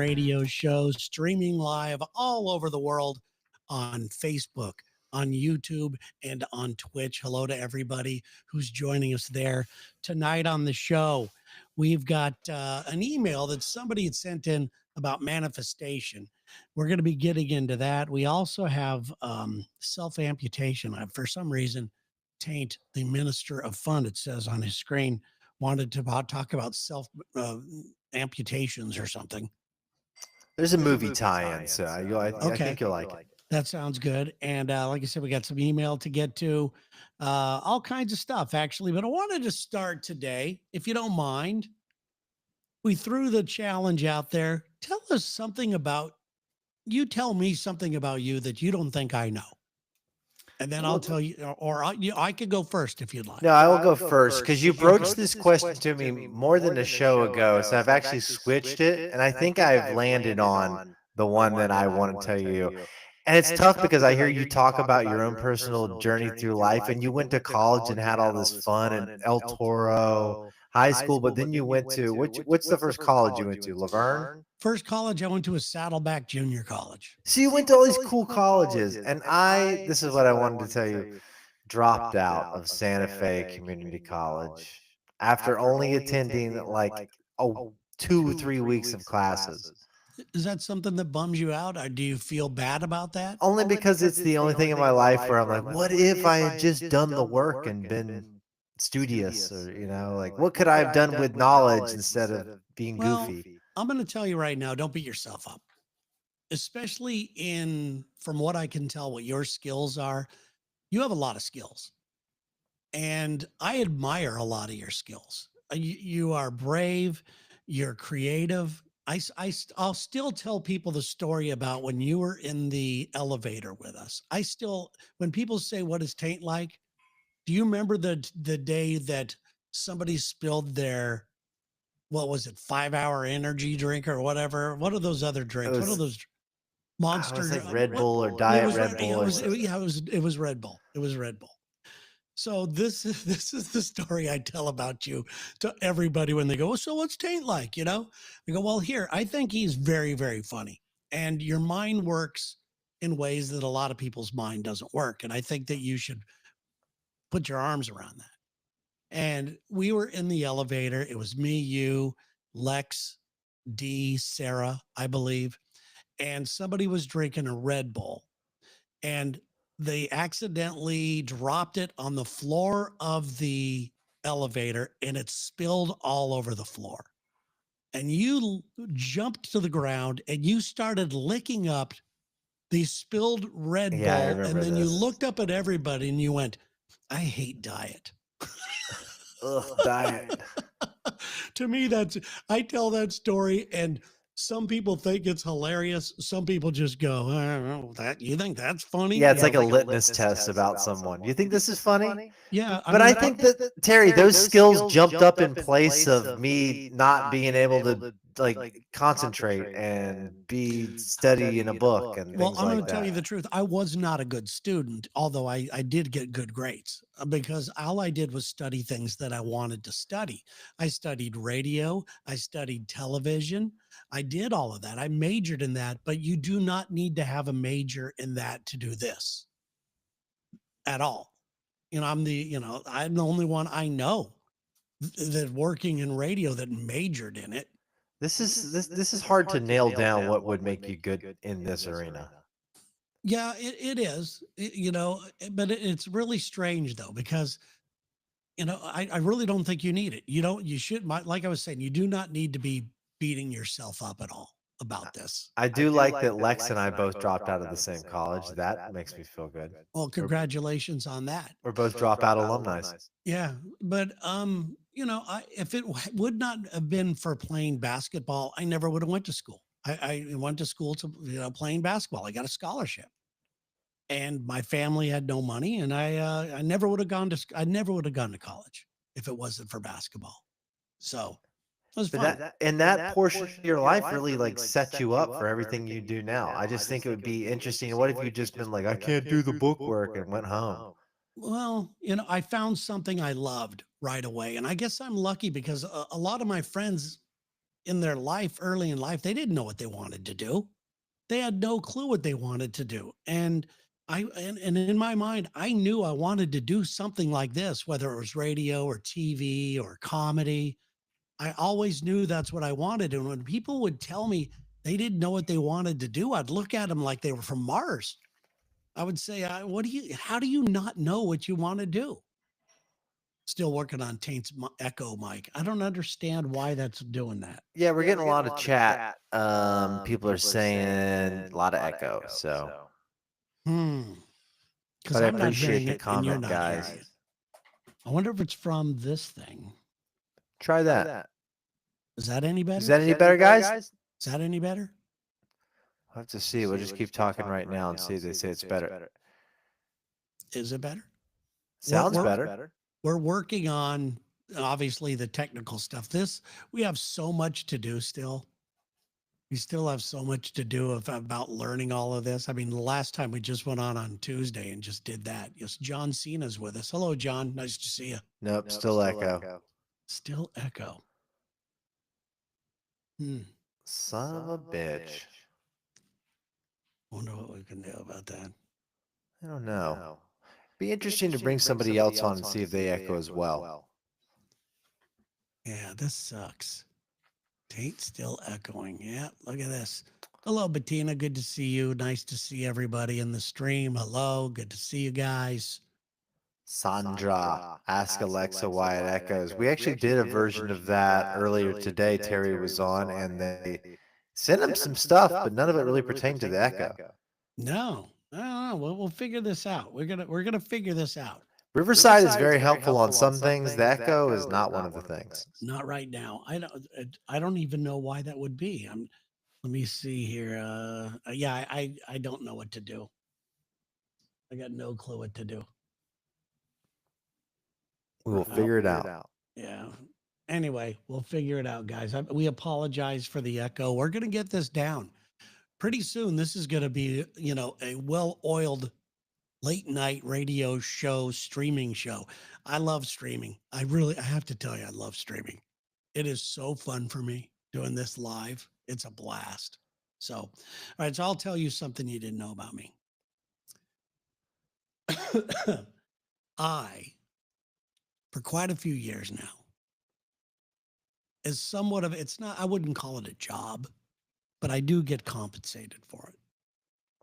radio show streaming live all over the world on Facebook, on YouTube, and on Twitch. Hello to everybody who's joining us there tonight on the show. We've got an email that somebody had sent in about manifestation. We're going to be getting into that. We also have self amputation. For some reason, Taint, the minister of fun, it says on his screen, wanted to talk about self amputations or something. There's a movie tie-in, so I think you'll like it. That sounds good. And like I said, we got some email to get to, all kinds of stuff, actually. But I wanted to start today, if you don't mind. We threw the challenge out there. Tell us something about you. Tell me something about you that you don't think I know. And then I'll tell you, or I could go first if you'd like. No, I will go first because you broached this question to me more than a show ago. So I've actually switched it. And I think I've landed on the one that I want to tell you. And it's tough because I hear you talk about your own personal journey through life, and you went to college and had all this fun and El Toro high school, but then you went to what's the first college you went to? Laverne? First college, I went to a Saddleback Junior College. So you went to all these cool colleges, and this is what I wanted to tell you, dropped out of Santa Fe Community College after only attending like 2-3 weeks of classes. Is that something that bums you out, or do you feel bad about that? Only because it's the only thing in my life where I'm like, what if I had just done the work and been studious, or like what could I have done with knowledge instead of being goofy? I'm going to tell you right now, don't beat yourself up, especially from what I can tell, what your skills are. You have a lot of skills, and I admire a lot of your skills. You are brave, you're creative. I'll still tell people the story about when you were in the elevator with us. When people say, what is Taint like? Do you remember the day that somebody spilled their, what was it, 5-hour energy drink or whatever? What are those other drinks? What are those Monster? Like Red Bull or Diet Red Bull. It was Red Bull. It was Red Bull. So this is the story I tell about you to everybody when they go, so what's Taint like? I go, well, here, I think he's very, very funny. And your mind works in ways that a lot of people's mind doesn't work. And I think that you should put your arms around that. And we were in the elevator. It was me, you, Lex, D, Sarah, I believe. And somebody was drinking a Red Bull. And they accidentally dropped it on the floor of the elevator, and it spilled all over the floor. And you jumped to the ground and you started licking up the spilled Red Bull. And then you looked up at everybody and you went, I hate diet. Ugh, diet. To me, I tell that story, and some people think it's hilarious. Some people just go, I don't know, that you think that's funny? Yeah, it's like a litmus test about someone. You think this is funny? Yeah. I think that, Terry, those skills jumped up in place of me not being able to like concentrate and be study in a book and well, things I'm like going to tell you the truth. I was not a good student, although I did get good grades because all I did was study things that I wanted to study. I studied radio. I studied television. I did all of that. I majored in that, but you do not need to have a major in that to do this at all. I'm the only one I know that working in radio that majored in it. This is hard to nail down what would make you good in this arena. Yeah, it is, but it's really strange though, because, I really don't think you need it. You should, like I was saying, you do not need to be beating yourself up at all about this. I do like that Lex and I both dropped out of the same college. That makes me feel good. Well, congratulations on that. We're both dropout alumni. Yeah, but if it would not have been for playing basketball, I never would have went to school. I went to school to playing basketball. I got a scholarship, and my family had no money, and I never would have gone to college if it wasn't for basketball. So it was fun. That portion of your life really like set you up for everything you do now. I just think it would be interesting. What if you just been like, I can't do the book work and went home? Well, I found something I loved right away. And I guess I'm lucky because a lot of my friends in their life, early in life, they didn't know what they wanted to do. They had no clue what they wanted to do. And and in my mind, I knew I wanted to do something like this, whether it was radio or TV or comedy. I always knew that's what I wanted. And when people would tell me they didn't know what they wanted to do, I'd look at them like they were from Mars. I would say, how do you not know what you want to do? Still working on Taint's Echo, Mike. I don't understand why that's doing that. Yeah, we're getting a lot of chat. People are saying a lot of echo. So, Because but I I'm not appreciate hearing the it and you're comment, not guys. hearing it. I wonder if it's from this thing. Try that. Is that any better? Is that any better, guys? Is that any better? I'll have to see. We'll just keep talking right now and see if they say it's better. Is it better? Sounds better. We're working on, obviously, the technical stuff. We have so much to do still. We still have so much to do about learning all of this. I mean, the last time we just went on Tuesday and just did that. Yes, John Cena's with us. Hello, John. Nice to see you. Nope, still echo. Still echo. Son of a bitch. Wonder what we can do about that. I don't know. Be interesting to bring somebody else on and see if they echo as well. Yeah, this sucks. Taint still echoing. Yeah, look at this. Hello, Bettina. Good to see you. Nice to see everybody in the stream. Hello. Good to see you guys. Sandra, ask Alexa why it echoes. We actually did a version of that earlier today. Terry was on and they sent him some stuff, but none of it really pertained to the echo. No. We'll figure this out. We're gonna figure this out. Riverside is very helpful on some things. The echo is not one of the things. Not right now. I don't even know why that would be. Let me see here. Yeah, I don't know what to do. I got no clue what to do. We will figure it out. Yeah. Anyway, we'll figure it out, guys. We apologize for the echo. We're going to get this down. Pretty soon, this is going to be, a well-oiled late night radio show, streaming show. I love streaming. I have to tell you, I love streaming. It is so fun for me doing this live. It's a blast. So, all right. So I'll tell you something you didn't know about me. For quite a few years now, is somewhat of, I wouldn't call it a job, but I do get compensated for it.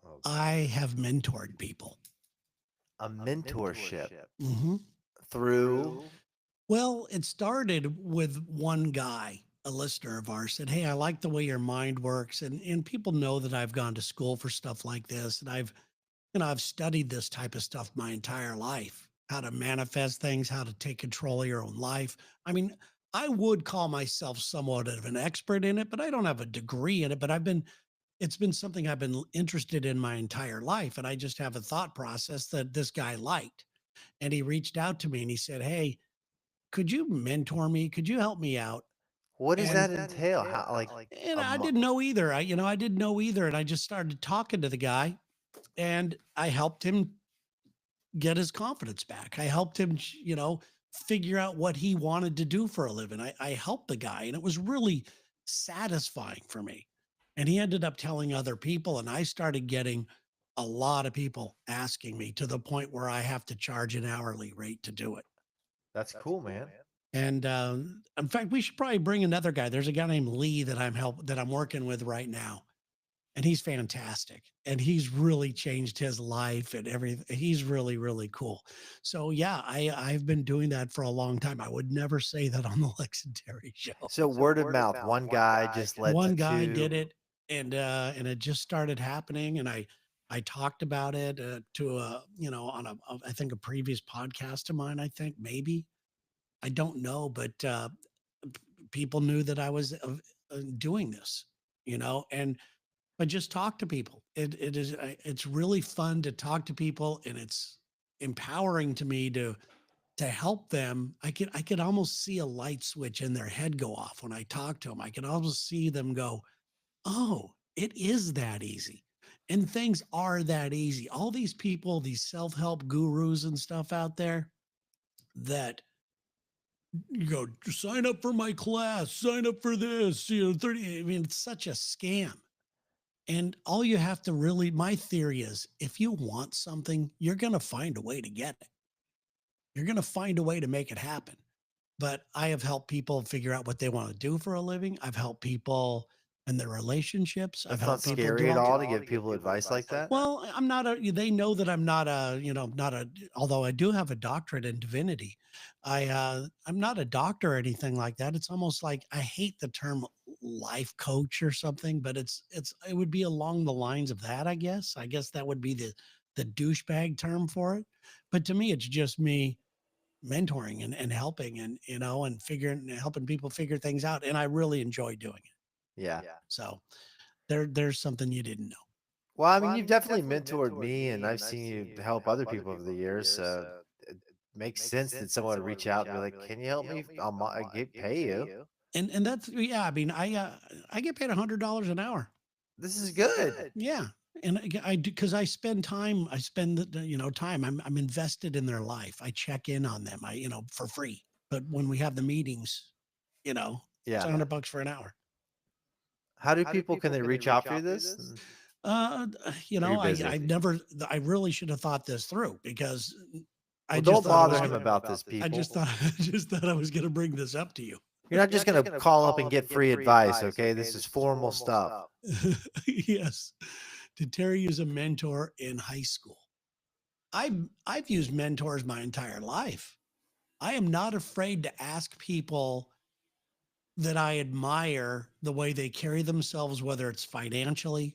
Okay. I have mentored people. A mentorship? Mm-hmm. Through? Well, it started with one guy, a listener of ours, said, "Hey, I like the way your mind works." And people know that I've gone to school for stuff like this. And I've studied this type of stuff my entire life. How to manifest things, how to take control of your own life. I mean, I would call myself somewhat of an expert in it, but I don't have a degree in it. But it's been something I've been interested in my entire life. And I just have a thought process that this guy liked. And he reached out to me and he said, "Hey, could you mentor me? Could you help me out?" What does that entail? How, and I didn't know either. I didn't know either. And I just started talking to the guy and I helped him get his confidence back. I helped him, figure out what he wanted to do for a living. I helped the guy and it was really satisfying for me. And he ended up telling other people and I started getting a lot of people asking me to the point where I have to charge an hourly rate to do it. That's cool, man. And in fact, we should probably bring another guy. There's a guy named Lee that I'm working with right now. And he's fantastic. And he's really changed his life and everything. He's really, really cool. So yeah, I've been doing that for a long time. I would never say that on the Lex and Terry show. So word of mouth, one guy just led one guy did it, and it just started happening. And I talked about it to on I think a previous podcast of mine. I think maybe, I don't know, but people knew that I was doing this, but just talk to people. It's really fun to talk to people, and it's empowering to me to help them. I could almost see a light switch in their head go off when I talk to them. I can almost see them go, "Oh, it is that easy." And things are that easy. All these people, these self-help gurus and stuff out there that you go sign up for my class, sign up for this, 30. I mean, it's such a scam. And all you have to really, my theory is if you want something, you're going to find a way to get it. You're going to find a way to make it happen. But I have helped people figure out what they want to do for a living. I've helped people in their relationships. I've That's not helped people scary do at all. all to give people advice like that. Well, I'm not a, they know that I'm not a, not a, although I do have a doctorate in divinity. I'm not a doctor or anything like that. It's almost like I hate the term life coach or something, but it would be along the lines of that, I guess. I guess that would be the douchebag term for it. But to me, it's just me mentoring and helping and, and helping people figure things out. And I really enjoy doing it. Yeah. So there's something you didn't know. Well, I mean, you've definitely mentored me, and I've seen you help other people over the years. So it makes sense that someone would reach out and be like, "Can you help me? Pay you." And that's, yeah, I mean, I get paid $100 an hour. This is good. Yeah. And I do, because I spend time, time. I'm invested in their life. I check in on them. For free. But when we have the meetings, it's Yeah. $100 for an hour. How do people, can they reach out through this? I really should have thought this through because Well, don't bother him about this, people. I just thought I was going to bring this up to you. You're not just going to call up and get free advice, okay? This is formal stuff. Yes. Did Terry use a mentor in high school? I've used mentors my entire life. I am not afraid to ask people that I admire the way they carry themselves, whether it's financially,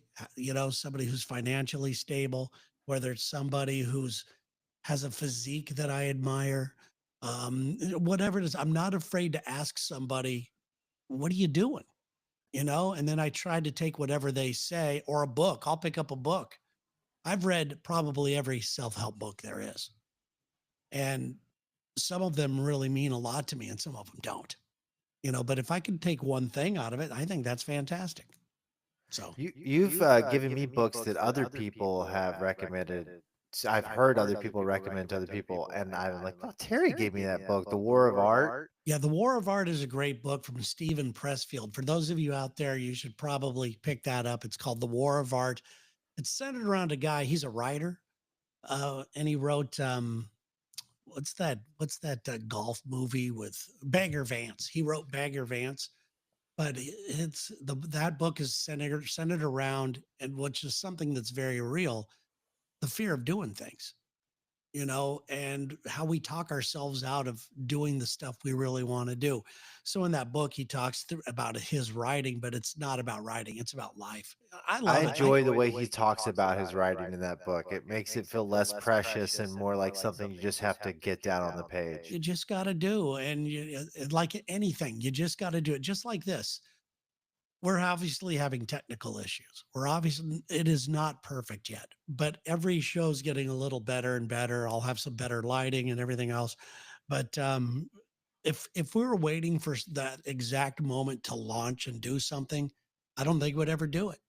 somebody who's financially stable, whether it's somebody who's has a physique that I admire, whatever it is. I'm not afraid to ask somebody, what are you doing? And then I try to take whatever they say or a book. I'll pick up a book. I've read probably every self-help book there is. And some of them really mean a lot to me and some of them don't. But if I can take one thing out of it, I think that's fantastic. So you've given me books that other people have recommended. I've heard other people recommend to other people, and I'm like, oh, Terry gave me that book, The War of Art. Yeah, The War of Art is a great book from Stephen Pressfield. For those of you out there, you should probably pick that up. It's called The War of Art. It's centered around a guy. He's a writer, and he wrote what's that golf movie with Bagger Vance? He wrote Bagger Vance, but that book is centered around, and which is something that's very real, the fear of doing things, and how we talk ourselves out of doing the stuff we really want to do. So in that book, he talks about his writing, but it's not about writing. It's about life. I enjoy the way he talks about his writing in that book. It makes it feel less precious and more like something you just have to get down on the page. You just got to do. And like anything, you just got to do it. Just like this. We're obviously having technical issues. It is not perfect yet, but every show's getting a little better and better. I'll have some better lighting and everything else. But if we were waiting for that exact moment to launch and do something, I don't think we'd ever do it.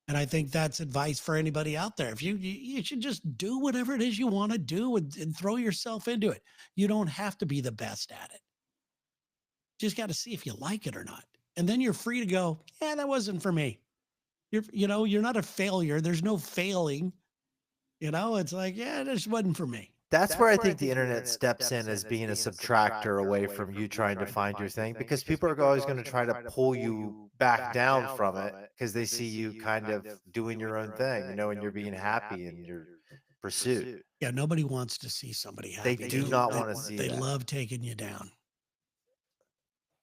And I think that's advice for anybody out there. If you should just do whatever it is you want to do and throw yourself into it. You don't have to be the best at it. Just got to see if you like it or not. And then you're free to go, yeah, that wasn't for me. You're not a failure. There's no failing. It's like, yeah, this wasn't for me. That's where I think the internet steps in as being a subtractor away from you trying to find your thing, because people are always going to try to pull you back down from it because they see you kind of doing your own thing, and you're being happy in your pursuit. Yeah, nobody wants to see somebody happy. They do not want to see They love taking you down.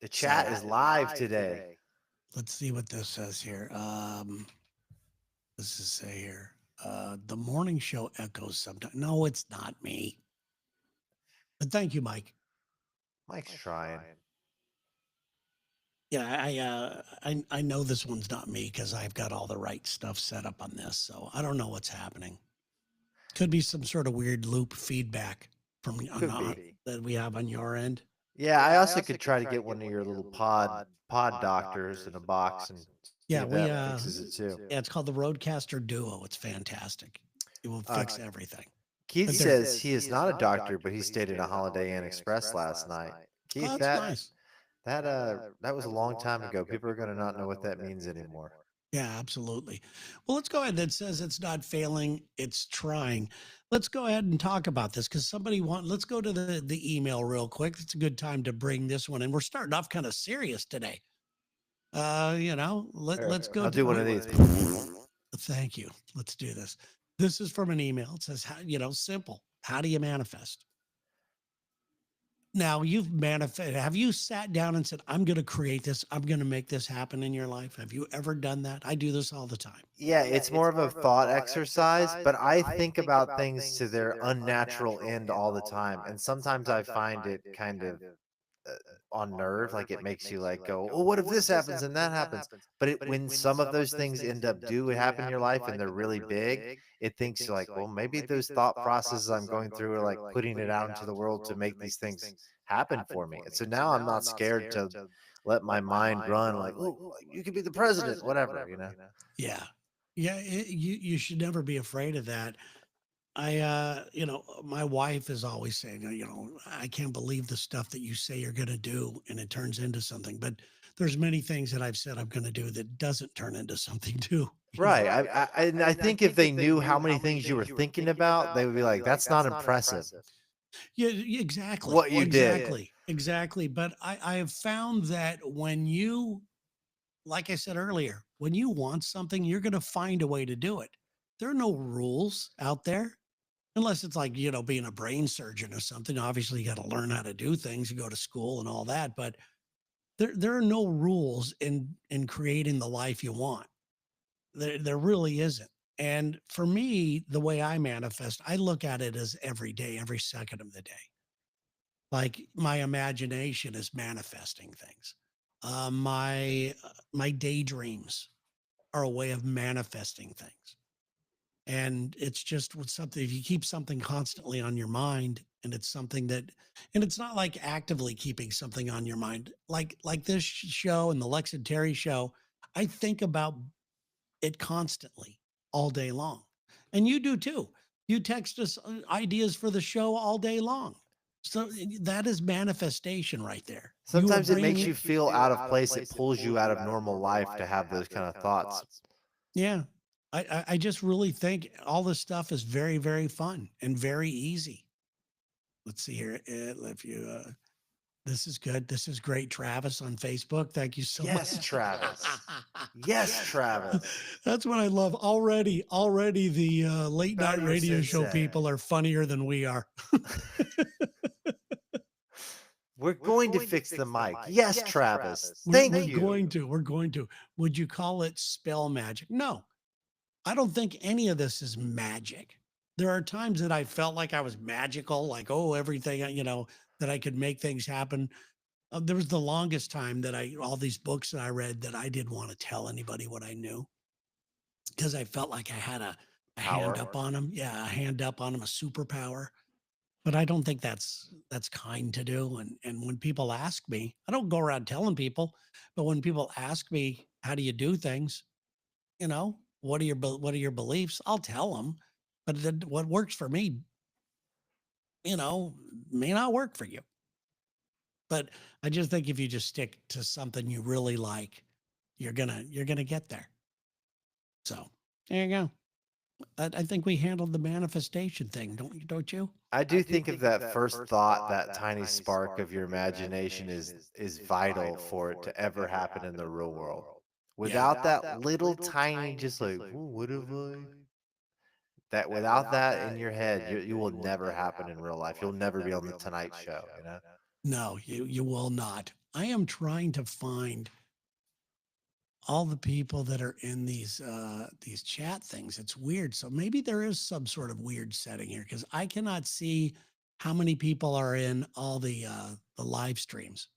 The chat is live today. Let's see what this says here. This is say here. The morning show echoes sometimes. No, it's not me. But thank you, Mike. Mike's trying. Yeah, I know this one's not me because I've got all the right stuff set up on this. So I don't know what's happening. Could be some sort of weird loop feedback from that we have on your end. Yeah, I also could try to get one of your little pod doctors in a box and fixes it too. Yeah, it's called the Rodecaster Duo. It's fantastic. It will fix everything. Keith says he is not a doctor, but he stayed at a Holiday Inn Express last night. Keith, Oh, that's nice. that was a long time ago. People are going to not know what that means anymore. Yeah, absolutely. Well, let's go ahead. That says it's not failing, it's trying. Let's go ahead and talk about this because let's go to the email real quick. It's a good time to bring this one in. We're starting off kind of serious today. Let's go. I'll do one of these. Thank you. Let's do this. This is from an email. It says, simple. How do you manifest? Now you've manifested. Have you sat down and said, I'm going to create this. I'm going to make this happen in your life? Have you ever done that? I do this all the time. Yeah, it's more of a thought exercise, but I think about things to their unnatural end all the time. And sometimes I find it kind of on nerve, like it makes you like go, oh, what if this happens and that happens? But when some of those things end up do happen in your life and they're really big, it thinks like, well, maybe those thought processes I'm going through are like putting it out into the world to make these things happen for me. And so now I'm not scared to let my mind run like, oh, you could be the president, whatever, you know? Yeah. Yeah. You should never be afraid of that. My wife is always saying, I can't believe the stuff that you say you're going to do and it turns into something. But there's many things that I've said I'm going to do that doesn't turn into something too. Right. I think if they knew how many things you were thinking about, they would be like, that's not impressive. Yeah, exactly. What you did. Exactly. But I have found that when you, like I said earlier, when you want something, you're going to find a way to do it. There are no rules out there. Unless it's like, being a brain surgeon or something. Obviously, you got to learn how to do things and go to school and all that. But there are no rules in creating the life you want. There really isn't. And for me, the way I manifest, I look at it as every day, every second of the day. Like my imagination is manifesting things. My daydreams are a way of manifesting things. And it's just with something, if you keep something constantly on your mind and it's something that, and it's not like actively keeping something on your mind, like this show and the Lex and Terry show, I think about it constantly all day long. And you do too. You text us ideas for the show all day long. So that is manifestation right there. Sometimes it makes you feel out of place. It pulls you out of normal life to have those kind of thoughts. Yeah. I just really think all this stuff is very, very fun and very easy. Let's see here. If you, this is good. This is great. Travis on Facebook. Thank you so much. Yes, Travis. Yes, Travis. That's what I love. Already the late night radio show people are funnier than we are. We're going to fix the mic. Yes, Travis. Thank you. We're going to. Would you call it spell magic? No. I don't think any of this is magic. There are times that I felt like I was magical, like, everything, that I could make things happen. There was the longest time that all these books that I read that I didn't want to tell anybody what I knew because I felt like I had a hand up on them. Yeah, a hand up on them, a superpower. But I don't think that's kind to do. And when people ask me, I don't go around telling people, but when people ask me, how do you do things? What are your beliefs? I'll tell them, but then what works for me, may not work for you. But I just think if you just stick to something you really like, you're gonna get there. So there you go. I think we handled the manifestation thing, don't you? I do think of that first thought, that tiny spark of your imagination is vital for it to ever happen in the real world. Without that little tiny, just like, what if I? That without that in your head, you will never happen in real life. You'll never be on the Tonight Show, No, you will not. I am trying to find all the people that are in these chat things. It's weird. So maybe there is some sort of weird setting here because I cannot see how many people are in all the live streams.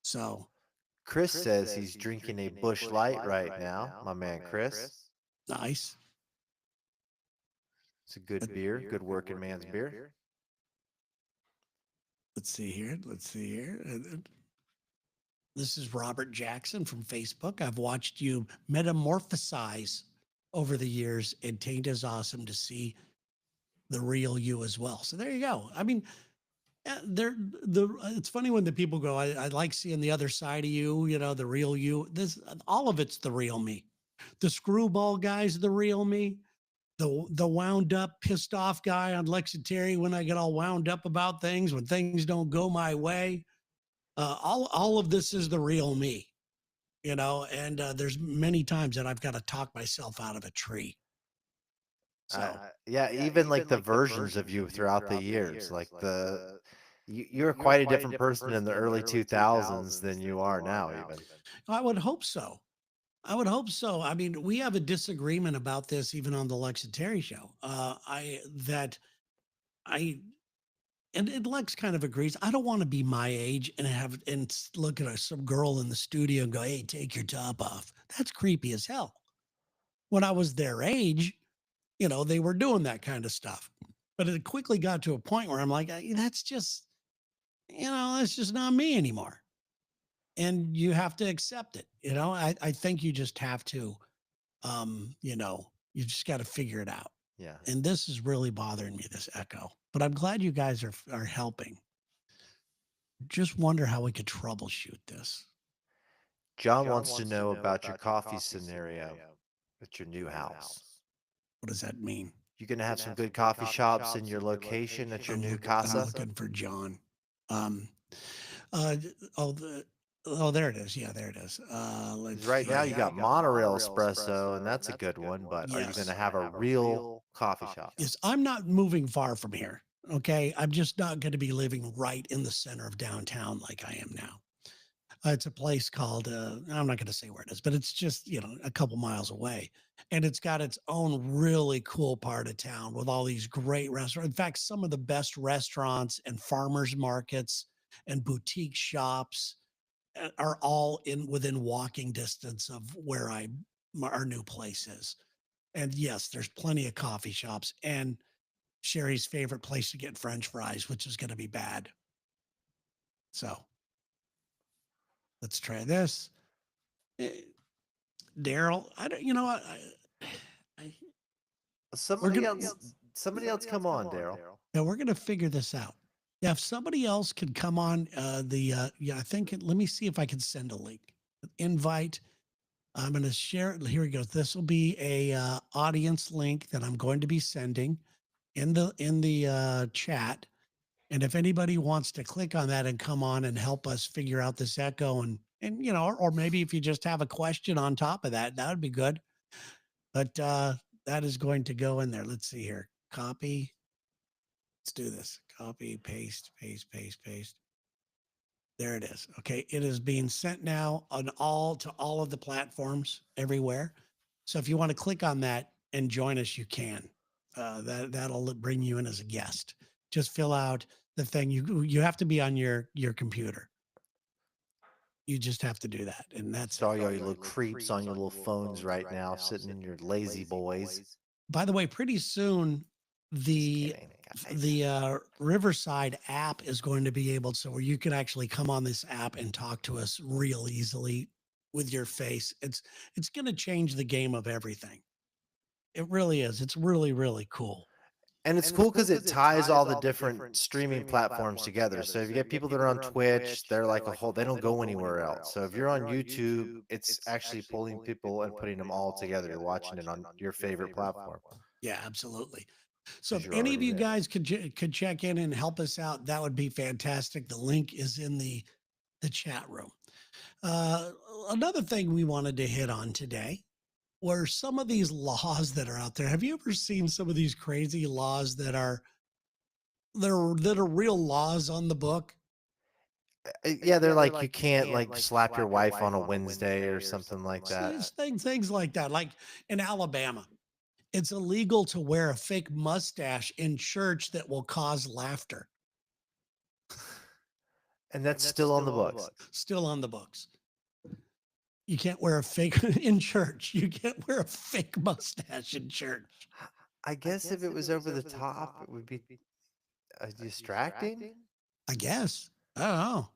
So Chris says he's drinking a Busch Light right now. My man Chris. Nice. It's a good beer, good working man's beer. Let's see here. This is Robert Jackson from Facebook. I've watched you metamorphosize over the years, and Taint is awesome to see the real you as well. So there you go. I mean, It's funny when the people go, I like seeing the other side of you, the real you. All of it's the real me. The screwball guy's the real me. The wound up, pissed off guy on Lexitary when I get all wound up about things, when things don't go my way. All of this is the real me, and there's many times that I've got to talk myself out of a tree. So yeah, even like the versions of you throughout the years, like you're quite a different person in the early 2000s than you are now, even. I would hope so. I would hope so. I mean, we have a disagreement about this even on the Lex and Terry show. I and Lex kind of agrees. I don't want to be my age and look at some girl in the studio and go, "Hey, take your top off." That's creepy as hell. When I was their age, they were doing that kind of stuff. But it quickly got to a point where I'm like, that's just, that's just not me anymore. And you have to accept it. I think you just have to, you just got to figure it out. Yeah. And this is really bothering me, this echo. But I'm glad you guys are helping. Just wonder how we could troubleshoot this. John wants to know about your coffee scenario at your new house. What does that mean? You're going to have some good coffee shops in your location at your new casa? I'm looking for John. There it is. Yeah, there it is. Right now you got Monorail Espresso, and that's a good one, but are you going to have a real coffee shop? Yes, I'm not moving far from here. Okay. I'm just not going to be living right in the center of downtown like I am now. It's a place called, I'm not going to say where it is, but it's just, a couple miles away. And it's got its own really cool part of town with all these great restaurants. In fact, some of the best restaurants and farmers markets and boutique shops are all within walking distance of where our new place is. And yes, there's plenty of coffee shops and Sherry's favorite place to get French fries, which is going to be bad. So let's try this. Daryl, I don't, somebody else come on, Daryl. Yeah, we're going to figure this out. Yeah, if somebody else could come on I think, let me see if I can send a link. Invite. I'm going to share it. Here we go. This will be a audience link that I'm going to be sending in the chat. And if anybody wants to click on that and come on and help us figure out this echo and or maybe if you just have a question on top of that, that would be good. But that is going to go in there. Let's see here. Copy. Let's do this. Copy, paste, paste, paste, paste. There it is. Okay. It is being sent now to all of the platforms everywhere. So if you want to click on that and join us, you can. That'll bring you in as a guest. Just fill out the thing. You have to be on your computer. You just have to do that. And that's all your little creeps on your little phones right now, sitting in your lazy boys. By the way, pretty soon the Riverside app is going to be able where you can actually come on this app and talk to us real easily with your face. It's going to change the game of everything. It really is. It's really, really cool. And it's cool because it ties all the different streaming platforms together. So if you get people that are on Twitch, they're like a whole, they don't go anywhere else. So if you're on YouTube, it's actually pulling people and putting them all together. You're watching it on your favorite platform. Yeah, absolutely. So if any of you guys could check in and help us out, that would be fantastic. The link is in the chat room. Another thing we wanted to hit on today were some of these laws that are out there. Have you ever seen some of these crazy laws that are real laws on the book? Yeah, they're like you can't like slap your wife on a Wednesday or something like that. Things like that. Like in Alabama, it's illegal to wear a fake mustache in church that will cause laughter. And that's still on the books. Still on the books. You can't wear a fake in church. You can't wear a fake mustache in church. I guess if it was over the top, it would be distracting. I guess. I don't know.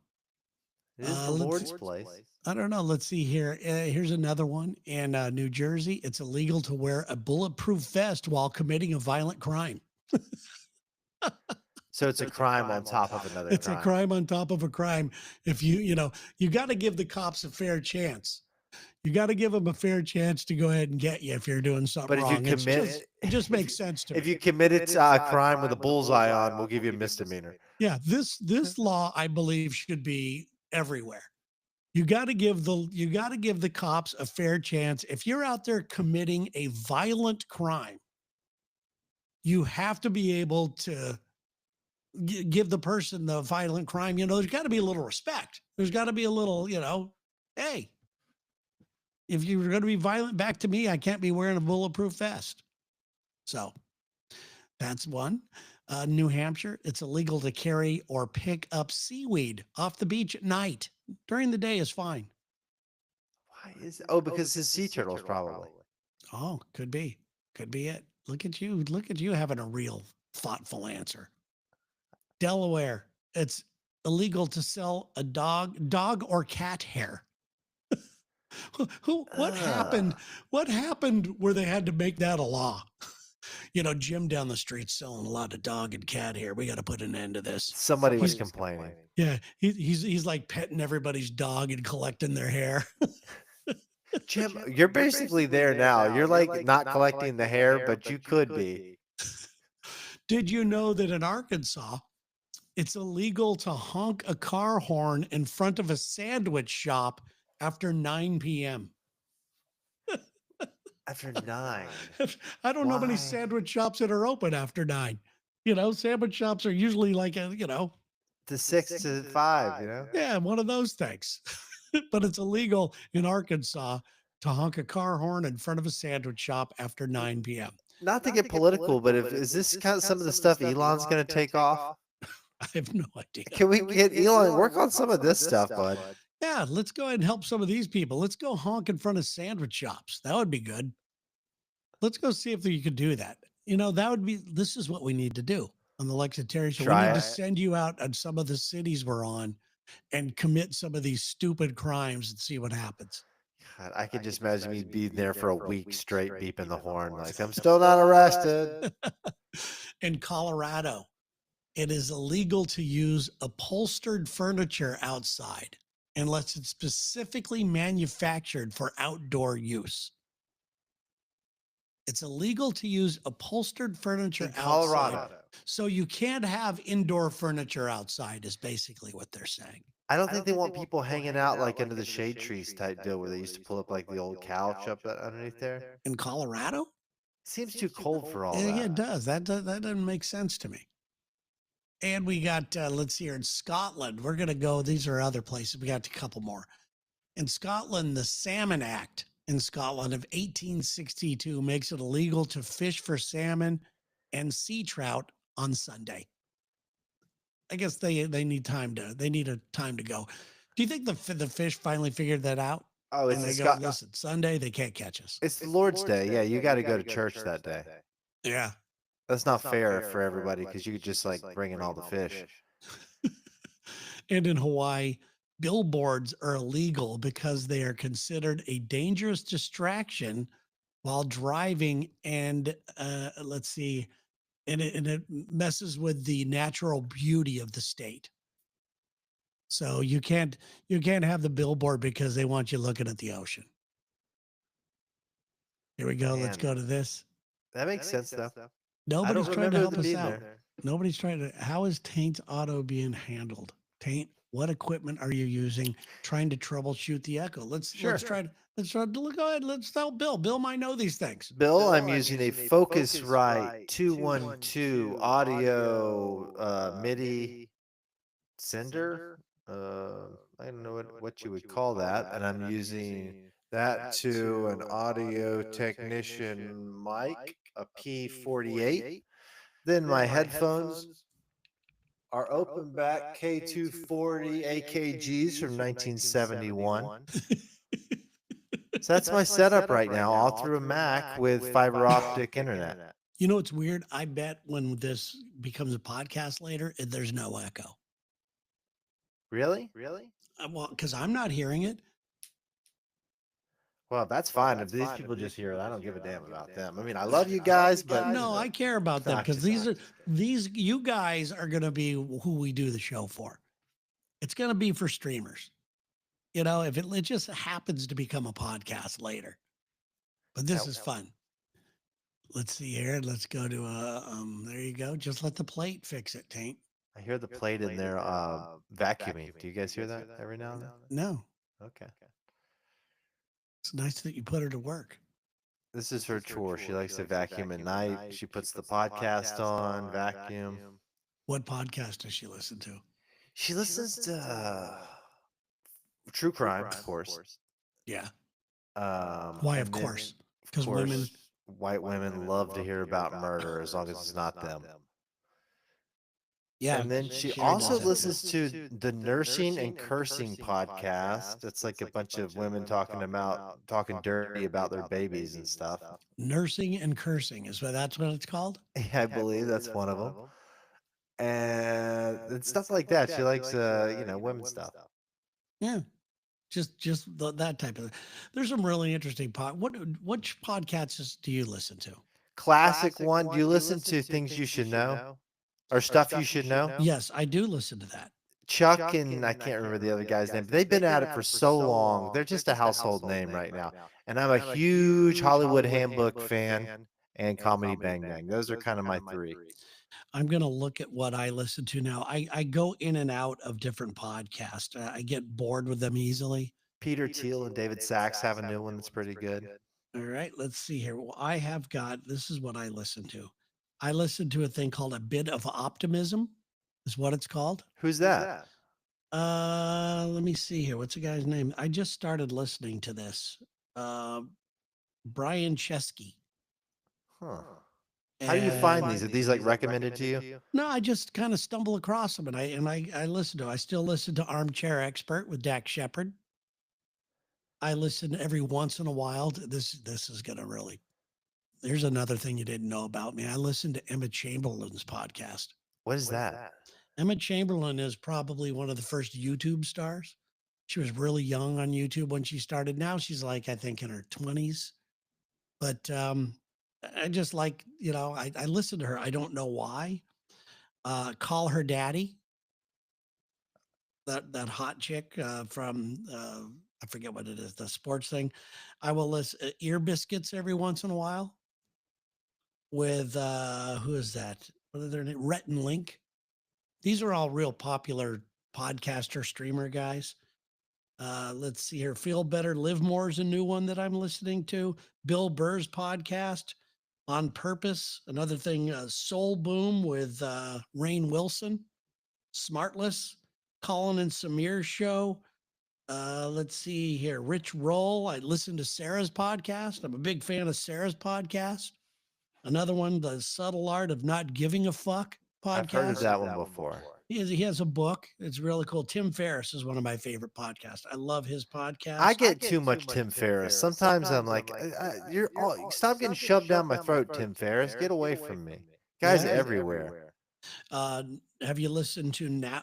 It is the Lord's place. I don't know. Let's see here. Here's another one. In New Jersey, it's illegal to wear a bulletproof vest while committing a violent crime. So it's a crime on top of another It's crime. a crime on top of a crime. If you got to give the cops a fair chance. You got to give them a fair chance to go ahead and get you if you're doing something But if you wrong. commit, It just makes sense to me. if you committed a crime with a bullseye on, we'll give you a misdemeanor. Yeah, this law, I believe, should be everywhere. You got to give the cops a fair chance. If you're out there committing a violent crime, you have to be able to give the person the violent crime. There's got to be a little respect. There's got to be a little, hey, if you're going to be violent back to me, I can't be wearing a bulletproof vest. So that's one. New Hampshire, it's illegal to carry or pick up seaweed off the beach at night. During the day is fine. Why is because it's sea turtles probably. Oh, could be it. Look at you having a real thoughtful answer. Delaware, it's illegal to sell a dog or cat hair. What happened where they had to make that a law? Jim down the street selling a lot of dog and cat hair. We got to put an end to this. Somebody was complaining. Yeah, he's like petting everybody's dog and collecting their hair. Jim, you're basically there now. You're like not collecting the hair, but you could be. Did you know that in Arkansas, it's illegal to honk a car horn in front of a sandwich shop after 9 p.m.? After 9. I don't know many sandwich shops that are open after 9. Sandwich shops are usually like to 6 to 5, Yeah, one of those things. But it's illegal in Arkansas to honk a car horn in front of a sandwich shop after 9 p.m. Not to get political, but is this kind of some of the stuff Elon's going to take off? I have no idea. Can we get Elon work on some of this stuff, bud? Yeah, let's go ahead and help some of these people. Let's go honk in front of sandwich shops. That would be good. Let's go see if you could do that. This is what we need to do on the Lex and Terry show. We need to send you out on some of the cities we're on and commit some of these stupid crimes and see what happens. God, I could just imagine me being there for a week straight beeping the horn like I'm still not arrested. In Colorado, it is illegal to use upholstered furniture outside unless it's specifically manufactured for outdoor use. It's illegal to use upholstered furniture in Colorado. Outside. So you can't have indoor furniture outside is basically what they're saying. I don't think they want people hanging out like under the shade trees type deal where they used to pull up like the old couch up underneath there. In Colorado? Seems too cold for all that. Yeah, it does. That doesn't make sense to me. And we got, let's see here, in Scotland, we're going to go, these are other places. We got a couple more. In Scotland, the Salmon Act in Scotland of 1862 makes it illegal to fish for salmon and sea trout on Sunday. I guess they need a time to go. Do you think the fish finally figured that out? Oh, and they go, listen, Sunday, they can't catch us. It's the Lord's Day. Yeah, you got to go to church that day. Yeah. That's not fair for everybody because you could just like bring in all the fish. And in Hawaii, billboards are illegal because they are considered a dangerous distraction while driving. And let's see, and it messes with the natural beauty of the state. So you can't have the billboard because they want you looking at the ocean. Here we go. Man. Let's go to this. That makes sense though. Nobody's trying to help us out. Nobody's trying to. How is Taint Auto being handled? Taint, what equipment are you using? Trying to troubleshoot the Echo. Let's try to go ahead. Let's tell Bill. Bill might know these things. Bill, I'm using a Focusrite 212 audio MIDI sender. I don't know what you would call that, and I'm using that to an Audio Technician mic, a P48. Then my headphones are open back K240 AKGs from 1971. So that's my setup right now, all through a Mac with fiber optic internet. You know what's weird? I bet when this becomes a podcast later, there's no echo. Really? Well, because I'm not hearing it. Well, that's fine. If these people just hear it, I don't give a damn about them. I mean, I love you guys, but No, I care about them I'm because just these you guys are going to be who we do the show for. It's going to be for streamers. You know, if it just happens to become a podcast later. But this is fun. Let's see here. Let's go to there you go. Just let the plate fix it, Taint. I hear the plate in there vacuuming. Do you guys hear that every now and then? No. Okay. It's nice that you put her to work. This is her chore. She likes to vacuum at night. She puts the podcast on, vacuum. What podcast does she listen to? She listens to true crime, of course. Yeah. Why, of course? Because women, white women love to hear about murder as long as it's not them. Yeah. And then she also listens to the Nursing and Cursing podcast. It's like a bunch of women talking dirty about their babies and stuff. Nursing and Cursing that's what it's called? Yeah, I believe that's one of them. And stuff like that. She likes women stuff. Yeah. That type of. There's some really interesting which podcasts do you listen to? Classic one. Do you listen to Things You Should Know? Or Stuff You Should Know? Yes, I do listen to that. Chuck and I can't remember the other guy's name, but they've been at it for so long. They're just a household name right now. And I'm a huge Hollywood Handbook fan and Comedy Bang Bang. Those are kind of my three. I'm going to look at what I listen to now. I go in and out of different podcasts. I get bored with them easily. Peter Thiel and David Sachs have a new one that's pretty good. All right, let's see here. Well, this is what I listen to. I listen to a thing called A Bit of Optimism, is what it's called. Who's that? Let me see here. What's the guy's name? I just started listening to this. Brian Chesky. Huh. How do you find these? Are these like recommended to you? No, I just kind of stumble across them and I listen to. I still listen to Armchair Expert with Dax Shepard. I listen every once in a while. This is gonna really. There's another thing you didn't know about me. I listen to Emma Chamberlain's podcast. What is that? Emma Chamberlain is probably one of the first YouTube stars. She was really young on YouTube when she started. Now she's like, I think in her 20s. But I just like, I listen to her. I don't know why. Call Her Daddy. That hot chick from, I forget what it is, the sports thing. I will listen Ear Biscuits every once in a while with, who is that? What are their name? Rhett and Link. These are all real popular podcaster streamer guys. Let's see here. Feel Better, Live More is a new one that I'm listening to. Bill Burr's podcast, On Purpose. Another thing, Soul Boom with Rainn Wilson. Smartless, Colin and Samir's show. Let's see here. Rich Roll. I listen to Sarah's podcast. I'm a big fan of Sarah's podcast. Another one, The Subtle Art of Not Giving a Fuck podcast. I've heard of that one before. He has a book. It's really cool. Tim Ferriss is one of my favorite podcasts. I love his podcast. I get too much Tim Ferriss. Sometimes I'm like, stop getting shoved down my throat, Tim Ferriss. Get away from me. Guys everywhere. Have you listened to now?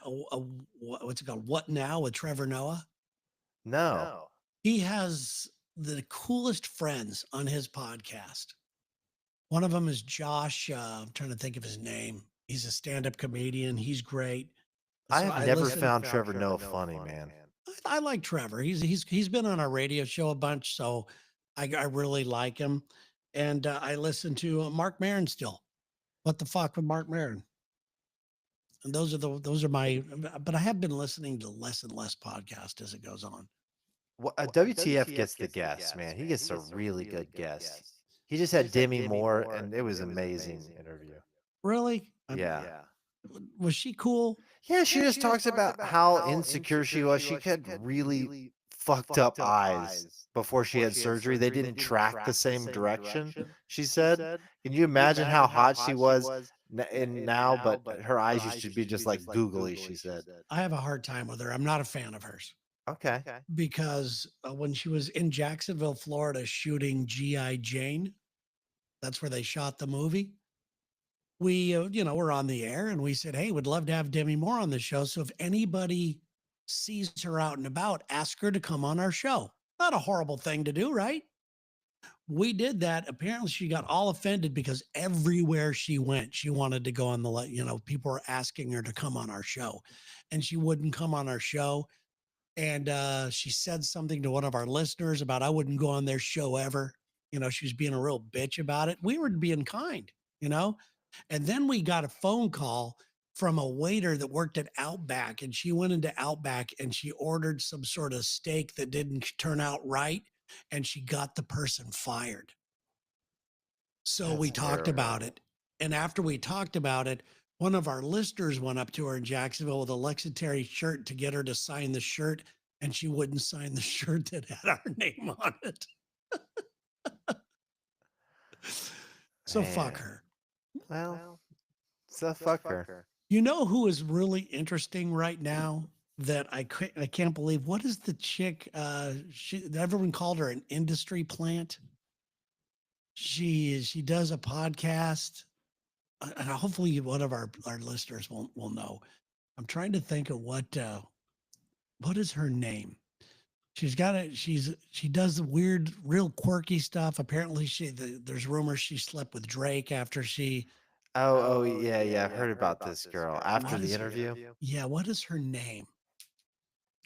What's it called? What Now with Trevor Noah? No. He has the coolest friends on his podcast. One of them is Josh. I'm trying to think of his name. He's a stand-up comedian. He's great. I have never found Trevor Noah funny, man. I like Trevor. He's been on our radio show a bunch, so I really like him. And I listen to Mark Maron still. What the fuck with Mark Maron? And those are my. But I have been listening to less and less podcast as it goes on. Well, WTF gets the guests, man. He gets a really good guest. He just had Demi Moore, and it was an amazing interview. Really? Yeah. Was she cool? Yeah, she just talks about how insecure she was. She had really fucked up eyes before she had surgery. They didn't track the same direction, she said. Can you imagine how hot she was now? But her eyes used to be just like googly, she said. I have a hard time with her. I'm not a fan of hers. Okay. Because when she was in Jacksonville, Florida, shooting G.I. Jane, that's where they shot the movie. We, we're on the air and we said, hey, we'd love to have Demi Moore on the show. So if anybody sees her out and about, ask her to come on our show. Not a horrible thing to do, right? We did that. Apparently, she got all offended because everywhere she went, she wanted to go on people were asking her to come on our show, and she wouldn't come on our show. And she said something to one of our listeners about I wouldn't go on their show ever. She was being a real bitch about it. We were being kind, you know. And then we got a phone call from a waiter that worked at Outback, and she went into Outback and she ordered some sort of steak that didn't turn out right, and she got the person fired. So we That's talked about terrible. it. And after we talked about it, one of our listeners went up to her in Jacksonville with a Lexington shirt to get her to sign the shirt, and she wouldn't sign the shirt that had our name on it. So fuck Man. her. Well, so fuck her. You know who is really interesting right now that I can't believe? What is the chick? Everyone called her an industry plant. She does a podcast, and hopefully one of our listeners will know. I'm trying to think of what is her name. She does the weird, real quirky stuff. Apparently, there's rumors she slept with Drake after she. Oh, yeah, yeah. I've heard about this girl after What the is her? interview. Yeah, what is her name?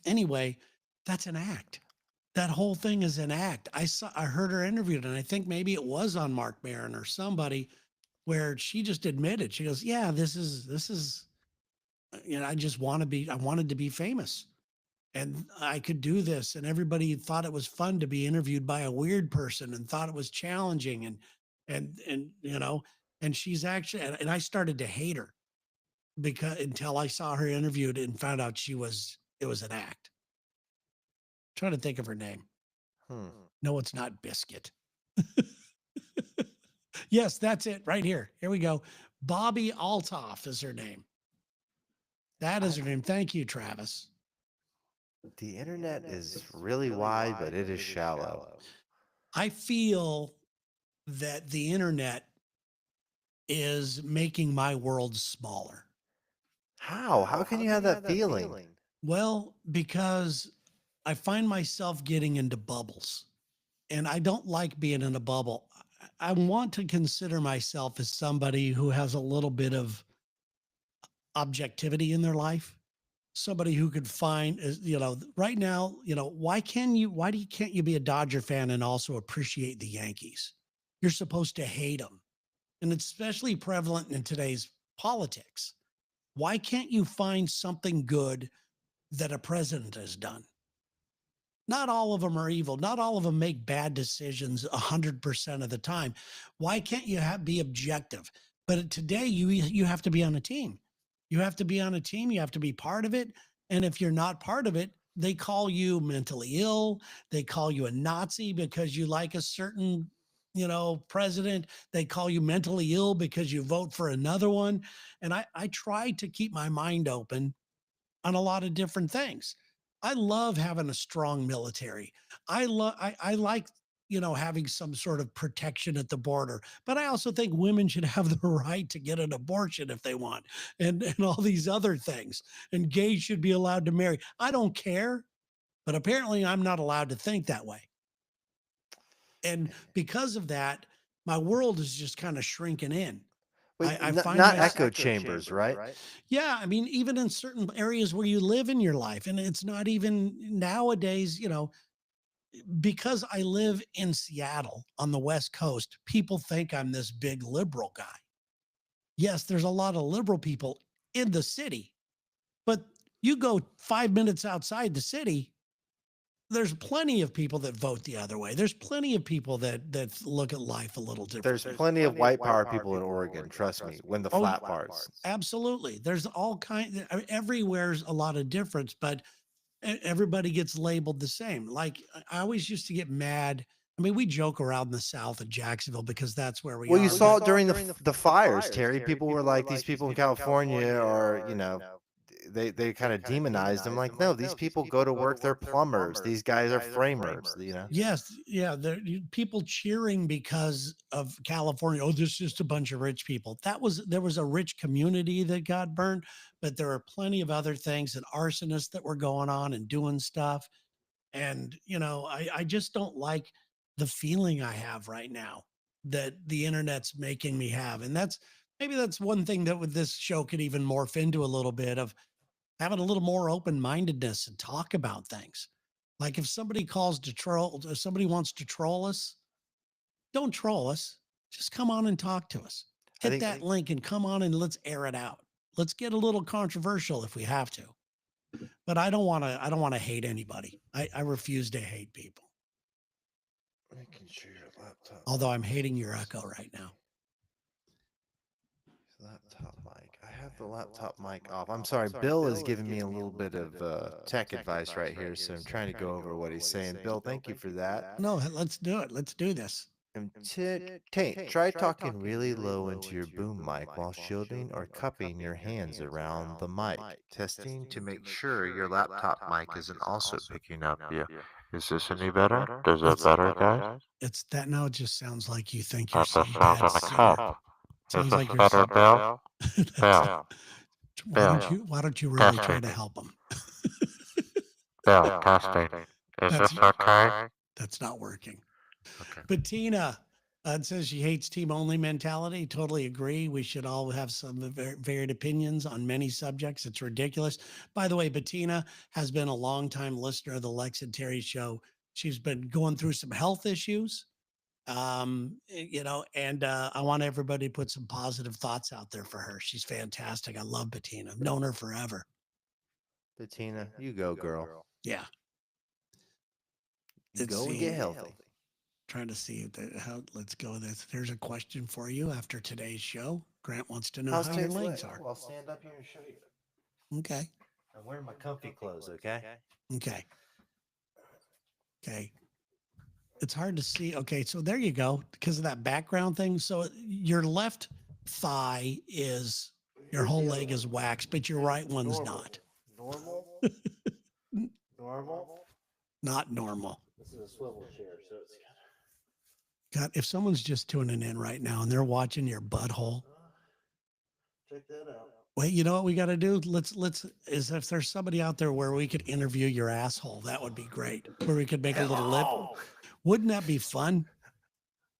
Anyway, that's an act. That whole thing is an act. I heard her interviewed, and I think maybe it was on Mark Maron or somebody where she just admitted, she goes, "Yeah, this is I wanted to be famous, and I could do this, and everybody thought it was fun to be interviewed by a weird person and thought it was challenging, and and she's actually, and I started to hate her because until I saw her interviewed and found out it was an act. Trying to think of her name. Hmm. No, it's not Biscuit. Yes, that's it right here. Here we go. Bobby Altoff is her name. That is her name. Thank you, Travis. The internet is really wide, but it is shallow. I feel that the internet is making my world smaller. How? How can you have that feeling? Well, because I find myself getting into bubbles, and I don't like being in a bubble. I want to consider myself as somebody who has a little bit of objectivity in their life. Somebody who could find, right now, can't you be a Dodger fan and also appreciate the Yankees? You're supposed to hate them. And it's especially prevalent in today's politics. Why can't you find something good that a president has done? Not all of them are evil. Not all of them make bad decisions 100% of the time. Why can't you be objective? But today you have to be on a team. You have to be on a team. You have to be part of it. And if you're not part of it, they call you mentally ill. They call you a Nazi because you like a certain, president. They call you mentally ill because you vote for another one. And I try to keep my mind open on a lot of different things. I love having a strong military. I like having some sort of protection at the border, but I also think women should have the right to get an abortion if they want, and all these other things. And gays should be allowed to marry. I don't care, but apparently I'm not allowed to think that way. And because of that, my world is just kind of shrinking in. Wait, I find not my echo chambers, right? Yeah, I mean, even in certain areas where you live in your life, and it's not even nowadays, because I live in Seattle on the West Coast, people think I'm this big liberal guy. Yes, there's a lot of liberal people in the city, but you go 5 minutes outside the city, there's plenty of people that vote the other way. There's plenty of people that look at life a little different. There's plenty of white power people in Oregon, trust me, when the flat parts. Absolutely. There's all kinds, everywhere's a lot of difference, but everybody gets labeled the same. Like I always used to get mad. I mean, we joke around in the South of Jacksonville because that's where we Well, are. you saw it during the fires, Terry. People were like, these people in California are, they kind of demonized them. Like, no, these people go to work. They're plumbers. These guys are framers. Yes, yeah, people cheering because of California. Oh, this is just a bunch of rich people. There was a rich community that got burned, but there are plenty of other things and arsonists that were going on and doing stuff. And, I just don't like the feeling I have right now that the internet's making me have. And maybe that's one thing that with this show could even morph into a little bit of having a little more open mindedness and talk about things. Like if somebody calls to troll, if somebody wants to troll us, don't troll us. Just come on and talk to us. I Hit think that link and come on and let's air it out. Let's get a little controversial if we have to. But I don't want to hate anybody. I refuse to hate people. making sure your laptop. Although I'm hating your echo right now. Laptop mic. I have the laptop mic off. I'm sorry. Bill is giving me a little bit of tech advice right here, so I'm trying to go over what he's saying. Bill, thank you for that. No, let's do it. Let's do this. And Tate, try talking really low into your boom mic while shielding or cupping your hands around the mic. Testing to make sure your laptop mic isn't also picking up you. Is this any better? Does that better, guys? It's that now. It just sounds like you think you're That some sounds bad like a singer. cup. Sounds Is like this you're better, Bill? Bill. why don't you really try to help them? Bill, testing. Is That's- this okay? That's not working. Okay. But Tina says she hates team only mentality. Totally agree. We should all have some varied opinions on many subjects. It's ridiculous. By the way, Bettina has been a longtime listener of the Lex and Terry show. She's been going through some health issues. And I want everybody to put some positive thoughts out there for her. She's fantastic. I love Bettina. I've known her forever. Bettina, you go, girl. Yeah. You go and get healthy. Trying to see how. Let's go with this. There's a question for you after today's show. Grant wants to know how your legs are. I'll stand up here and show you. Okay. I'm wearing my comfy clothes, okay? Okay. It's hard to see. Okay, so there you go. Because of that background thing. So your left thigh is your whole leg is waxed, but your right one's not. Normal? Normal? Not normal. This is a swivel chair, so it's God, if someone's just tuning in right now and they're watching your butthole, check that out. wait, you know what we got to do? Is if there's somebody out there where we could interview your asshole, that would be great. Where we could make a little lip. Wouldn't that be fun?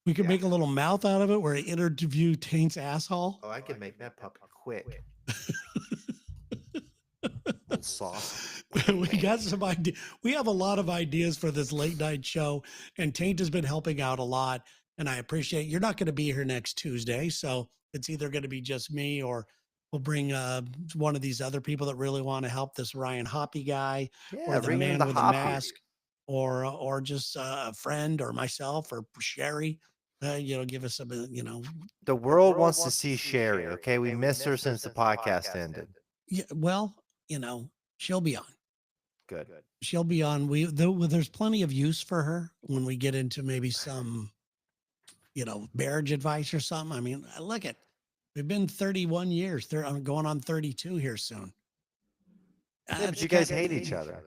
We could make a little mouth out of it where I interview Taint's asshole. Oh, I can make that puppy quick. Sauce. We got some idea. We have a lot of ideas for this late night show, and Taint has been helping out a lot. And I appreciate you're not going to be here next Tuesday, so it's either going to be just me or we'll bring one of these other people that really want to help. This Ryan Hoppy guy, or the man with the mask, or just a friend, or myself, or Sherry. Give us some. The world wants to see Sherry. Okay, we missed her since the podcast ended. Yeah, well, she'll be on. Good. She'll be on. There's plenty of use for her when we get into maybe some, marriage advice or something. I mean, look at, we've been 31 years. I'm going on 32 here soon. Yeah, but you guys hate each other.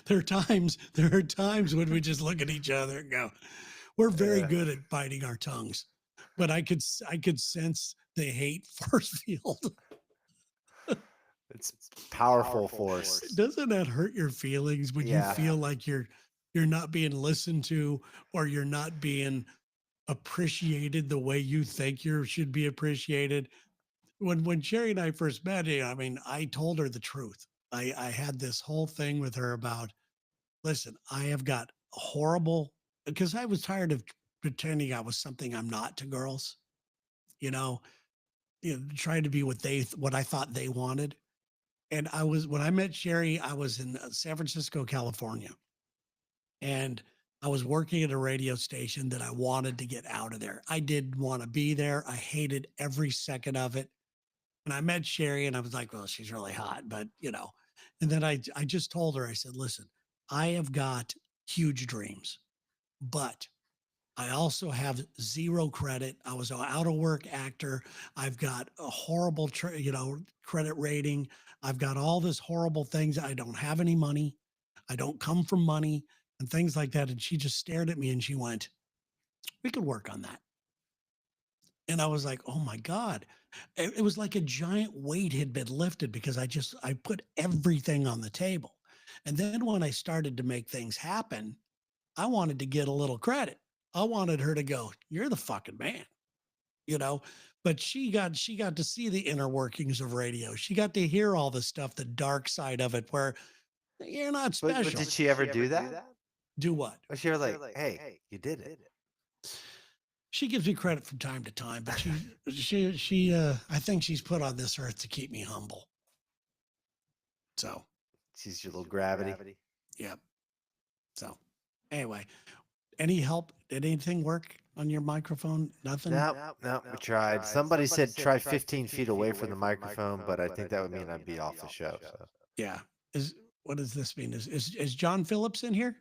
There are times when we just look at each other and go, we're very good at biting our tongues, but I could sense the hate force field. It's powerful force. Doesn't that hurt your feelings when you feel like you're not being listened to, or you're not being appreciated the way you think you should be appreciated? When Sherry and I first met, I told her the truth. I had this whole thing with her about, listen, I have got horrible, because I was tired of pretending I was something I'm not to girls, trying to be what I thought they wanted. And when I met Sherry, I was in San Francisco, California, and I was working at a radio station that I wanted to get out of there. I didn't want to be there. I hated every second of it. And I met Sherry and I was like, well, she's really hot, but and then I just told her, I said, listen, I have got huge dreams, but I also have zero credit. I was an out of work actor. I've got a horrible, credit rating. I've got all this horrible things. I don't have any money. I don't come from money and things like that. And she just stared at me and she went, we could work on that. And I was like, oh my God. It was like a giant weight had been lifted because I put everything on the table. And then when I started to make things happen, I wanted to get a little credit. I wanted her to go, "You're the fucking man," you know. But she got to see the inner workings of radio. She got to hear all the stuff, the dark side of it, where you're not But special. did she ever do that? Do what? Was she ever like, hey, you did it? She gives me credit from time to time, but I think she's put on this earth to keep me humble. So She's your little gravity. Yep. So anyway, any help? Did anything work on your microphone? Nothing? No, we tried. Somebody said try 15 feet away from the microphone, but I think that would mean I'd be off the show. So Yeah. What does this mean? Is John Phillips in here?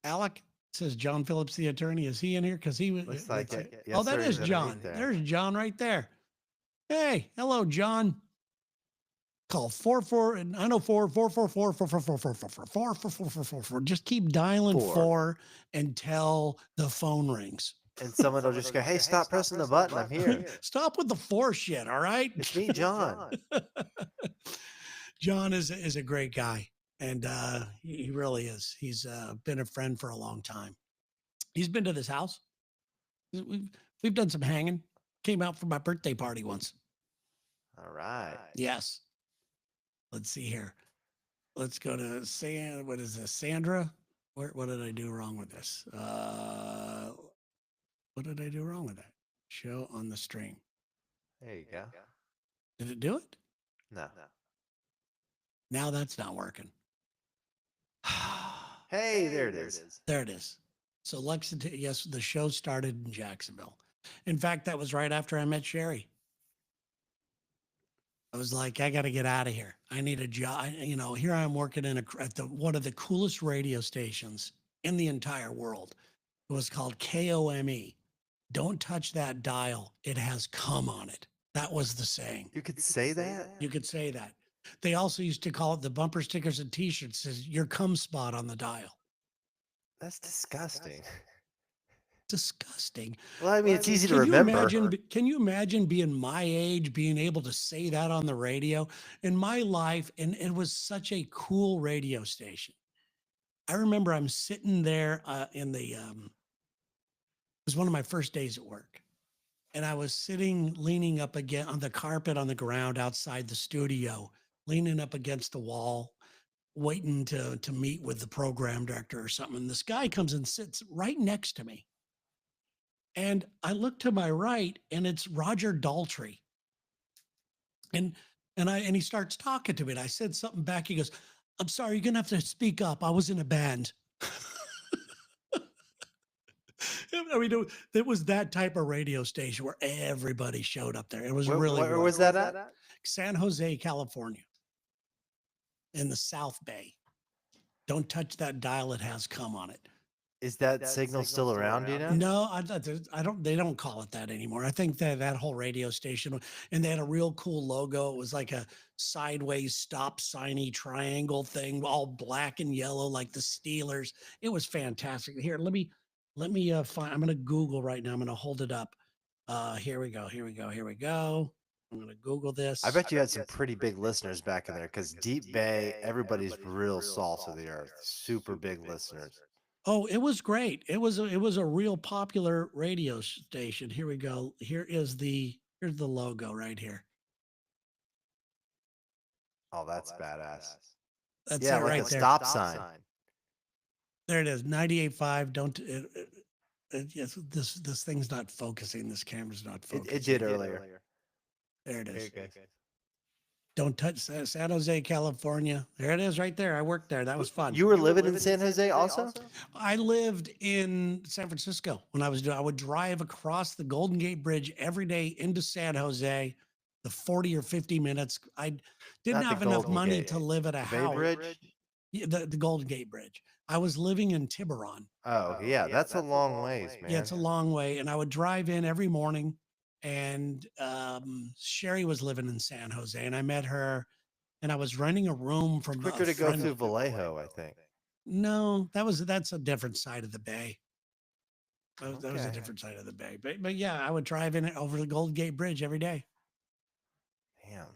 Alec says John Phillips, the attorney. Is he in here? Because he was. looks like it. Oh, Yes, that sir, is he's John. underneath there. There's John right there. Hey, hello, John. Call 44904-444-444-444. Just keep dialing 4 until the phone rings. And someone will just go, hey, stop pressing the button. I'm here. Stop with the 4 shit, all right? It's me, John. John is a great guy, and he really is. He's been a friend for a long time. He's been to this house. We've done some hanging. Came out for my birthday party once. All right. Yes. Let's see here. Let's go to what is this? Sandra? What did I do wrong with this? What did I do wrong with that? Show on the stream. There you go. Did it do it? No. Now that's not working. Hey, there it is. There it is. So Lexington, yes, the show started in Jacksonville. In fact, that was right after I met Sherry. I was like, I got to get out of here. I need a job. Here I am working at one of the coolest radio stations in the entire world. It was called KOME. Don't touch that dial. It has cum on it. That was the saying. You could say that? You could say that. They also used to call it the bumper stickers and t-shirts says your cum spot on the dial. That's disgusting. Disgusting. Well, I mean, it's easy to remember. Can you imagine being my age, being able to say that on the radio in my life? And it was such a cool radio station. I remember I'm sitting there it was one of my first days at work. And I was leaning up again on the carpet on the ground outside the studio, leaning up against the wall, waiting to meet with the program director or something. And this guy comes and sits right next to me. And I look to my right, and it's Roger Daltrey. And he starts talking to me. And I said something back. He goes, "I'm sorry, you're gonna have to speak up. I was in a band." I mean, it was that type of radio station where everybody showed up there. It was Where was that at? San Jose, California, in the South Bay. Don't touch that dial. It has cum on it. Is that signal still around, do you know? No, I don't. They don't call it that anymore. I think that whole radio station, and they had a real cool logo. It was like a sideways stop signy triangle thing, all black and yellow, like the Steelers. It was fantastic. Here, let me find. I'm going to Google right now. I'm going to hold it up. Here we go. I'm going to Google this. I bet you had some pretty big listeners back in there because Deep Bay, everybody's real salt of the earth, super big listeners. Oh, it was great. It was a real popular radio station. Here we go. Here's the logo right here. Oh, that's badass. That's yeah, it like right a there. stop sign. There it is. 98.5. Don't. Yes, this thing's not focusing. This camera's not focusing. It did earlier. There it is. Good. Don't touch San Jose, California. There it is right there. I worked there. That was fun. You were living in San Jose also? I lived in San Francisco when I would drive across the Golden Gate Bridge every day into San Jose, the 40 or 50 minutes. I didn't have enough money to live at a house. Bay Bridge? Yeah, the Golden Gate Bridge. I was living in Tiburon. Oh, yeah. That's a long ways, man. Yeah, it's a long way. And I would drive in every morning. And Sherry was living in San Jose, and I met her, and I was renting a room from. It's quicker to go through Vallejo, I think. No, that's a different side of the bay. That was a different side of the bay. But yeah, I would drive in over the Golden Gate Bridge every day. Damn.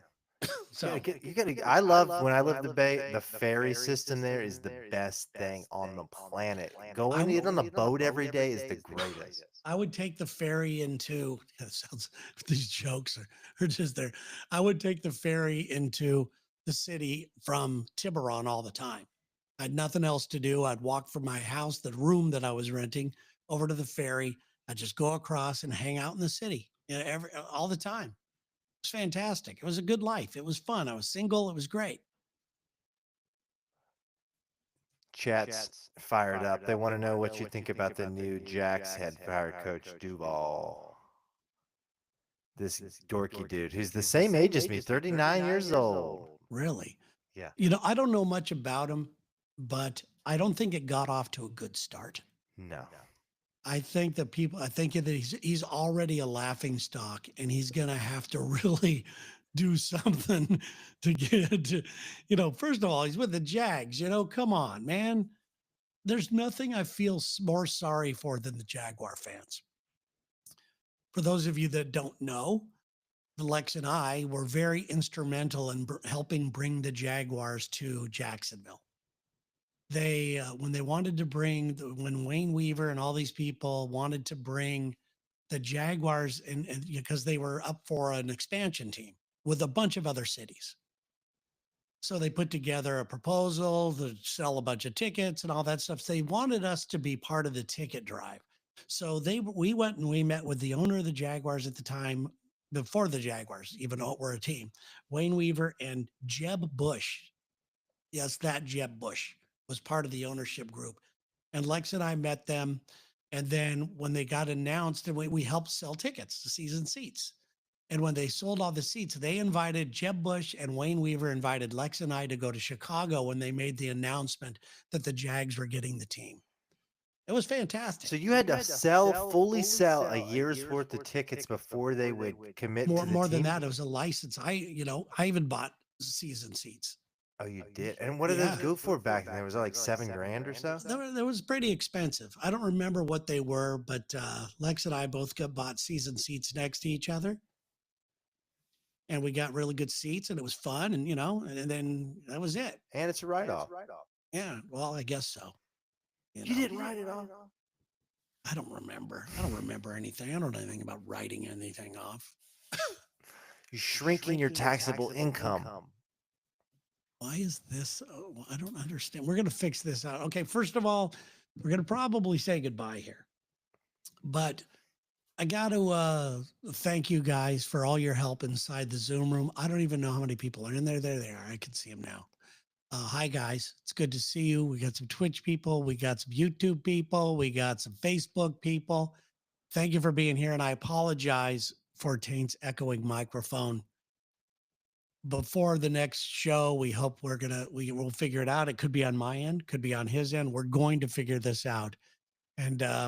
So You gotta. I love when I live the Bay. The ferry system there is the best thing on the planet. I Going would it on the boat every day is the greatest. I would take the ferry into it sounds these jokes are just there. I would take the ferry into the city from Tiburon all the time. I had nothing else to do. I'd walk from my house, the room that I was renting, over to the ferry. I'd just go across and hang out in the city, all the time. It was fantastic. It was a good life. It was fun. I was single. It was great. Chat's fired up. They want to know what you think about the new Jax head fire coach Duval. This dorky dude who's the same age as me, 39 years old. Really. Yeah. I don't know much about him, but I don't think it got off to a good start. No. I think that he's already a laughing stock, and he's going to have to really do something to get to, first of all, he's with the Jags, come on, man. There's nothing I feel more sorry for than the Jaguar fans. For those of you that don't know, Lex and I were very instrumental in helping bring the Jaguars to Jacksonville. They when they wanted to bring when Wayne Weaver and all these people wanted to bring the Jaguars and because they were up for an expansion team with a bunch of other cities. So they put together a proposal to sell a bunch of tickets and all that stuff. So they wanted us to be part of the ticket drive. So we went and we met with the owner of the Jaguars at the time, before the Jaguars even were a team, Wayne Weaver and Jeb Bush. Yes, that Jeb Bush was part of the ownership group. And Lex and I met them. And then when they got announced, and we helped sell tickets to season seats. And when they sold all the seats, they invited Jeb Bush and Wayne Weaver invited Lex and I to go to Chicago when they made the announcement that the Jags were getting the team. It was fantastic. So you had to fully sell a year's worth of tickets before they would commit to the more team? than that. It was a license. I even bought season seats. Oh, you did? And what did those go for back then? Was it like $7,000 or so? That was pretty expensive. I don't remember what they were, but Lex and I both bought season seats next to each other. And we got really good seats and it was fun. And, and then that was it. And it's a write-off. Yeah. Well, I guess so. You didn't write it off? I don't remember. I don't remember anything. I don't know anything about writing anything off. You're shrinking your taxable income. Why is this? Oh, I don't understand. We're going to fix this out. Okay. First of all, we're going to probably say goodbye here. But I got to thank you guys for all your help inside the Zoom room. I don't even know how many people are in there. There they are. I can see them now. Hi, guys. It's good to see you. We got some Twitch people. We got some YouTube people. We got some Facebook people. Thank you for being here. And I apologize for Taint's echoing microphone. Before the next show, we hope we'll figure it out. It could be on my end, could be on his end. We're going to figure this out. And, I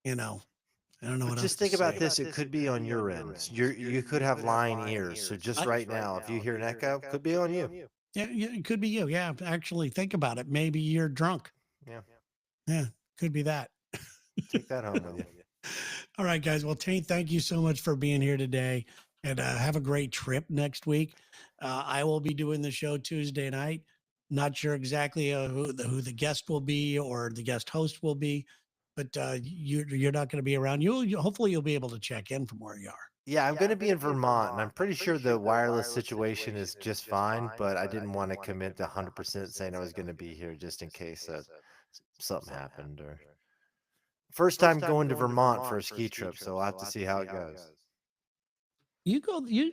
don't know what else just think about this. It could be on your end. You could have lying ears. So just right now, if you hear an echo, it could be on you. Yeah, it could be you. Yeah, actually think about it. Maybe you're drunk. Yeah, could be that. Take that home with you. All right, guys. Well, Taint, thank you so much for being here today, and have a great trip next week. I will be doing the show Tuesday night. Not sure exactly who the guest will be or the guest host will be, but you're not going to be around. Hopefully you'll be able to check in from where you are. Yeah, I'm going to be in Vermont, and I'm pretty sure the wireless situation is just fine, but I didn't want to commit to 100% saying I was going to be here just in case something happened. Or first time going to Vermont for a ski trip, so I'll have to see how it goes. You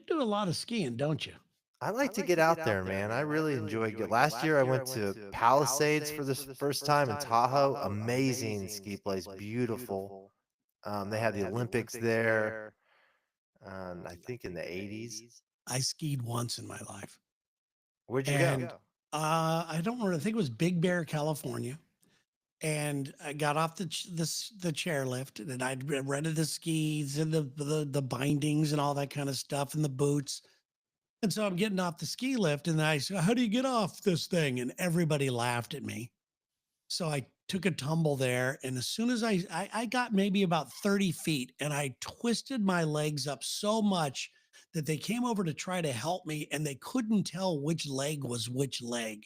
do a lot of skiing, don't you? I like to get out there, man. I really enjoy it. Last year I went to Palisades for the first time in Tahoe. Amazing ski place, beautiful. They had the Olympics there. I think in the 80s. I skied once in my life. Where'd you go? I don't remember. I think it was Big Bear, California. And I got off the chairlift, and I'd rented the skis and the bindings and all that kind of stuff and the boots. And so I'm getting off the ski lift, and I said, "How do you get off this thing?" And everybody laughed at me. So I took a tumble there, and as soon as I got maybe about 30 feet, and I twisted my legs up so much that they came over to try to help me and they couldn't tell which leg was which leg.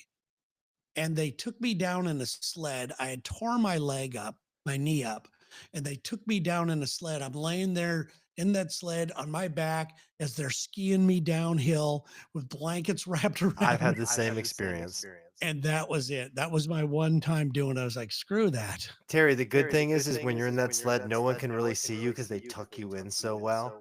And they took me down in a sled. I had tore my leg up, my knee up, and they took me down in a sled. I'm laying there in that sled on my back as they're skiing me downhill with blankets wrapped around. I've had the same experience. And that was it. That was my one time doing it. I was like, screw that. Terry, the good thing is when you're in that sled, no one can really see you because they tuck you in so well.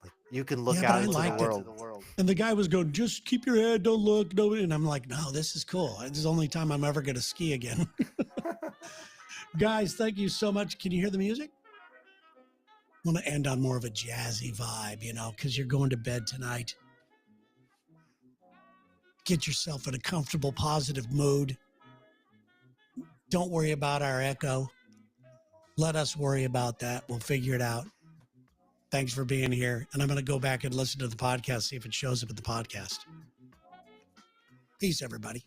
Like, you can look out into the world. And the guy was going, just keep your head, don't look. Nobody. And I'm like, no, this is cool. This is the only time I'm ever going to ski again. Guys, thank you so much. Can you hear the music? I want to end on more of a jazzy vibe, you know, because you're going to bed tonight. Get yourself in a comfortable, positive mood. Don't worry about our echo. Let us worry about that. We'll figure it out. Thanks for being here. And I'm going to go back and listen to the podcast, see if it shows up at the podcast. Peace, everybody.